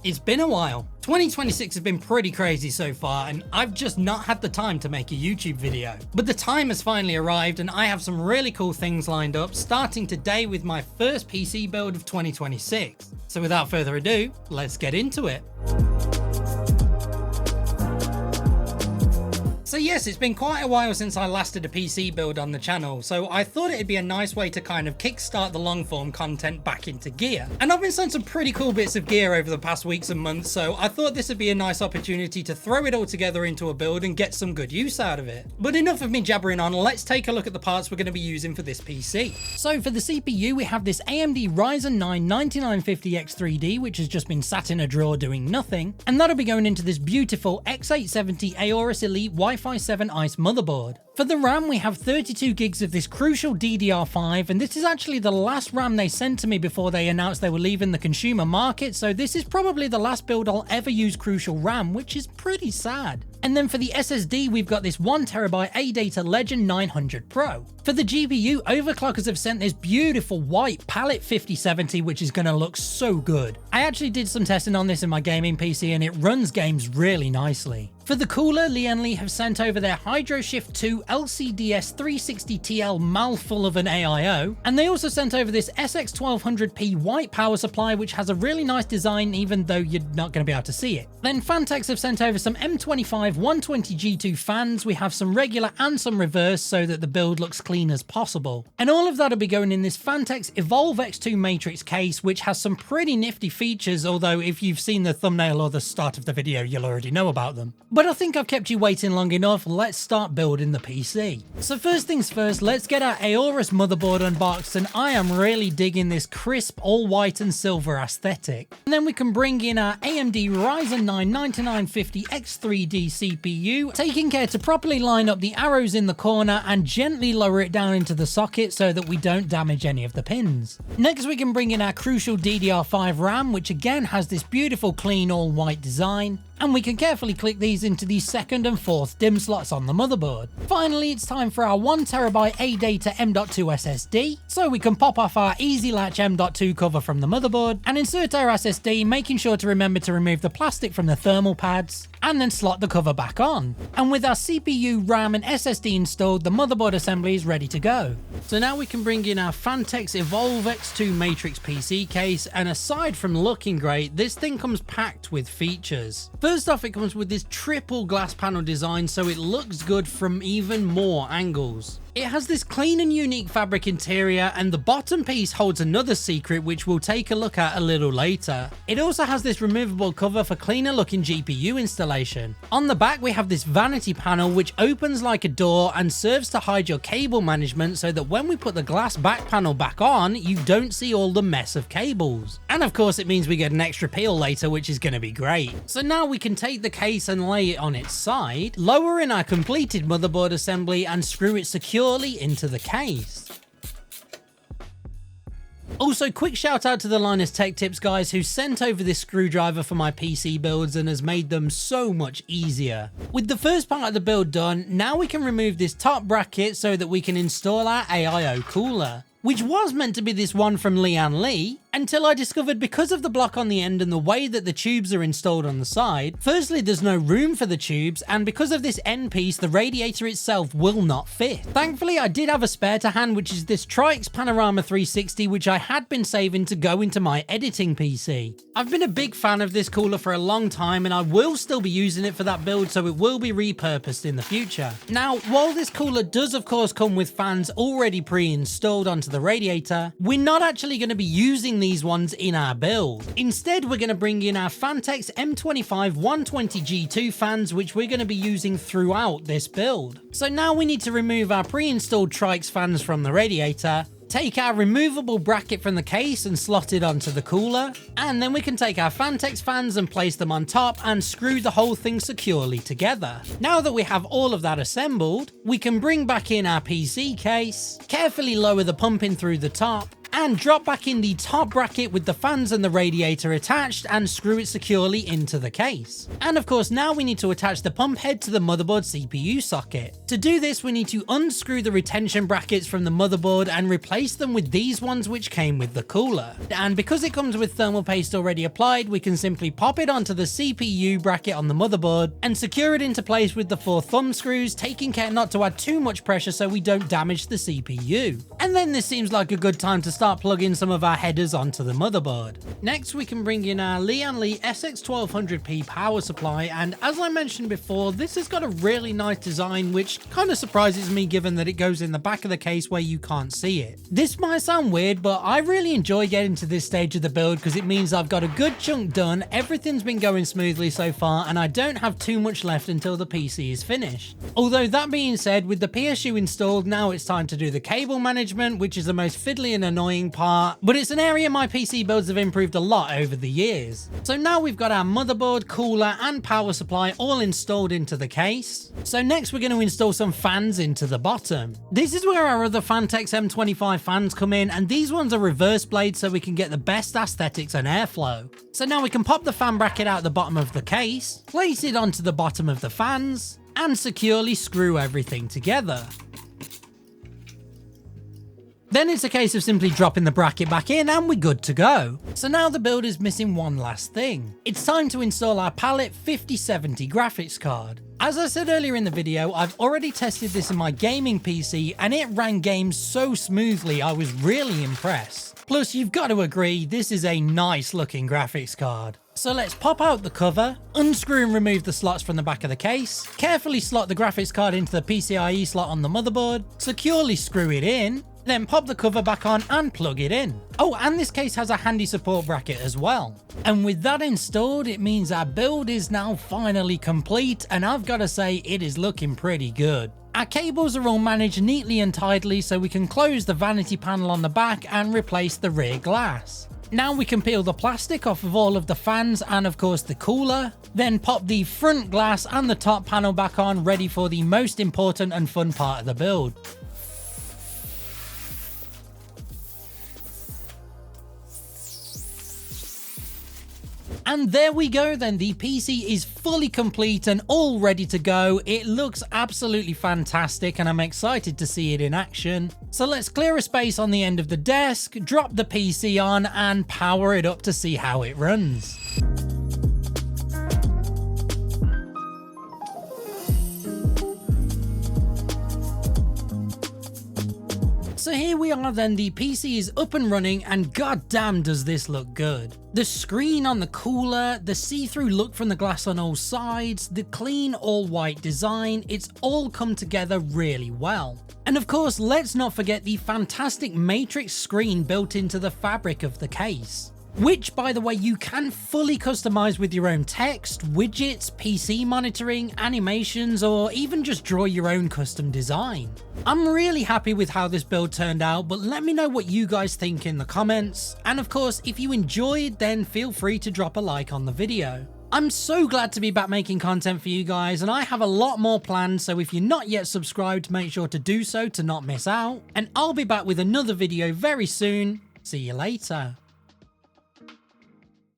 It's been a while. 2026 has been pretty crazy so far, and I've just not had the time to make a YouTube video. But the time has finally arrived, and I have some really cool things lined up, starting today with my first PC build of 2026. So without further ado, let's get into it. So yes, it's been quite a while since I last did a PC build on the channel, so I thought it'd be a nice way to kind of kickstart the long form content back into gear. And I've been sent some pretty cool bits of gear over the past weeks and months, so I thought this would be a nice opportunity to throw it all together into a build and get some good use out of it. But enough of me jabbering on, let's take a look at the parts we're going to be using for this PC. So for the CPU, we have this AMD Ryzen 9 9950X3D, which has just been sat in a drawer doing nothing, and that'll be going into this beautiful X870 Aorus Elite Wi-Fi 7 ICE motherboard. For the RAM, we have 32 gigs of this crucial DDR5, and this is actually the last RAM they sent to me before they announced they were leaving the consumer market, so this is probably the last build I'll ever use crucial RAM, which is pretty sad. And then for the SSD, we've got this 1TB ADATA Legend 900 Pro. For the GPU, overclockers have sent this beautiful white Palette 5070, which is going to look so good. I actually did some testing on this in my gaming PC, and it runs games really nicely. For the cooler, Lianli have sent over their HydroShift 2 LCDS 360TL mouthful of an AIO, and they also sent over this SX1200P white power supply, which has a really nice design even though you're not going to be able to see it. Then Phanteks have sent over some M25 120G2 fans. We have some regular and some reverse so that the build looks clean as possible. And all of that will be going in this Phanteks Evolv X2 Matrix case, which has some pretty nifty features, although if you've seen the thumbnail or the start of the video, you'll already know about them. But I think I've kept you waiting long enough, let's start building the PC. So first things first, let's get our Aorus motherboard unboxed, and I am really digging this crisp all white and silver aesthetic. And then we can bring in our AMD Ryzen 9 9950X3D CPU, taking care to properly line up the arrows in the corner and gently lower it down into the socket so that we don't damage any of the pins. Next we can bring in our crucial DDR5 RAM, which again has this beautiful clean all white design, and we can carefully click these into the second and fourth DIMM slots on the motherboard. Finally, it's time for our 1TB ADATA M.2 SSD, so we can pop off our Easy Latch M.2 cover from the motherboard and insert our SSD, making sure to remember to remove the plastic from the thermal pads, and then slot the cover back on. And with our CPU, RAM and SSD installed, the motherboard assembly is ready to go. So now we can bring in our Phanteks Evolv X2 Matrix PC case, and aside from looking great, this thing comes packed with features. First off, it comes with this triple glass panel design, so it looks good from even more angles. It has this clean and unique fabric interior, and the bottom piece holds another secret which we'll take a look at a little later. It also has this removable cover for cleaner looking GPU installation. On the back we have this vanity panel which opens like a door and serves to hide your cable management so that when we put the glass back panel back on, you don't see all the mess of cables. And of course it means we get an extra peel later, which is going to be great. So now we can take the case and lay it on its side, lower in our completed motherboard assembly and screw it securely into the case. Also, quick shout out to the Linus Tech Tips guys who sent over this screwdriver for my PC builds and has made them so much easier. With the first part of the build done, now we can remove this top bracket so that we can install our AIO Cooler, which was meant to be this one from Lianli, until I discovered because of the block on the end and the way that the tubes are installed on the side, firstly there's no room for the tubes, and because of this end piece the radiator itself will not fit. Thankfully I did have a spare to hand, which is this Trix Panorama 360, which I had been saving to go into my editing PC. I've been a big fan of this cooler for a long time, and I will still be using it for that build, so it will be repurposed in the future. Now, while this cooler does of course come with fans already pre-installed onto the radiator, we're not actually going to be using these ones in our build. Instead, we're going to bring in our Phanteks M25 120G2 fans, which we're going to be using throughout this build. So now we need to remove our pre-installed Trix fans from the radiator, take our removable bracket from the case and slot it onto the cooler, and then we can take our Phanteks fans and place them on top and screw the whole thing securely together. Now that we have all of that assembled, we can bring back in our PC case, carefully lower the pump in through the top, and drop back in the top bracket with the fans and the radiator attached and screw it securely into the case. And of course, now we need to attach the pump head to the motherboard CPU socket. To do this, we need to unscrew the retention brackets from the motherboard and replace them with these ones which came with the cooler. And because it comes with thermal paste already applied, we can simply pop it onto the CPU bracket on the motherboard and secure it into place with the 4 thumb screws, taking care not to add too much pressure so we don't damage the CPU. And then this seems like a good time to start plugging some of our headers onto the motherboard. Next, we can bring in our Lian Li SX1200P power supply, and as I mentioned before, this has got a really nice design which kind of surprises me given that it goes in the back of the case where you can't see it. This might sound weird, but I really enjoy getting to this stage of the build because it means I've got a good chunk done, everything's been going smoothly so far, and I don't have too much left until the PC is finished. Although that being said, with the PSU installed, now it's time to do the cable management, which is the most fiddly and annoying part, but it's an area my PC builds have improved a lot over the years. So now we've got our motherboard, cooler and power supply all installed into the case. So next we're going to install some fans into the bottom. This is where our other Phanteks M25 fans come in, and these ones are reverse blades so we can get the best aesthetics and airflow. So now we can pop the fan bracket out the bottom of the case, place it onto the bottom of the fans, and securely screw everything together. Then it's a case of simply dropping the bracket back in and we're good to go. So now the build is missing one last thing. It's time to install our Palette 5070 graphics card. As I said earlier in the video, I've already tested this in my gaming PC and it ran games so smoothly I was really impressed. Plus, you've got to agree, this is a nice looking graphics card. So let's pop out the cover, unscrew and remove the slots from the back of the case, carefully slot the graphics card into the PCIe slot on the motherboard, securely screw it in, then pop the cover back on and plug it in. Oh, and this case has a handy support bracket as well. And with that installed, it means our build is now finally complete, and I've got to say it is looking pretty good. Our cables are all managed neatly and tidily so we can close the vanity panel on the back and replace the rear glass. Now we can peel the plastic off of all of the fans and of course the cooler, then pop the front glass and the top panel back on, ready for the most important and fun part of the build. And there we go then, the PC is fully complete and all ready to go. It looks absolutely fantastic and I'm excited to see it in action. So let's clear a space on the end of the desk, drop the PC on and power it up to see how it runs. So here we are then, the PC is up and running and goddamn does this look good. The screen on the cooler, the see-through look from the glass on all sides, the clean all-white design, it's all come together really well. And of course, let's not forget the fantastic matrix screen built into the fabric of the case, which, by the way, you can fully customize with your own text, widgets, PC monitoring, animations, or even just draw your own custom design. I'm really happy with how this build turned out, but let me know what you guys think in the comments. And of course, if you enjoyed, then feel free to drop a like on the video. I'm so glad to be back making content for you guys, and I have a lot more planned, so if you're not yet subscribed, make sure to do so to not miss out. And I'll be back with another video very soon. See you later.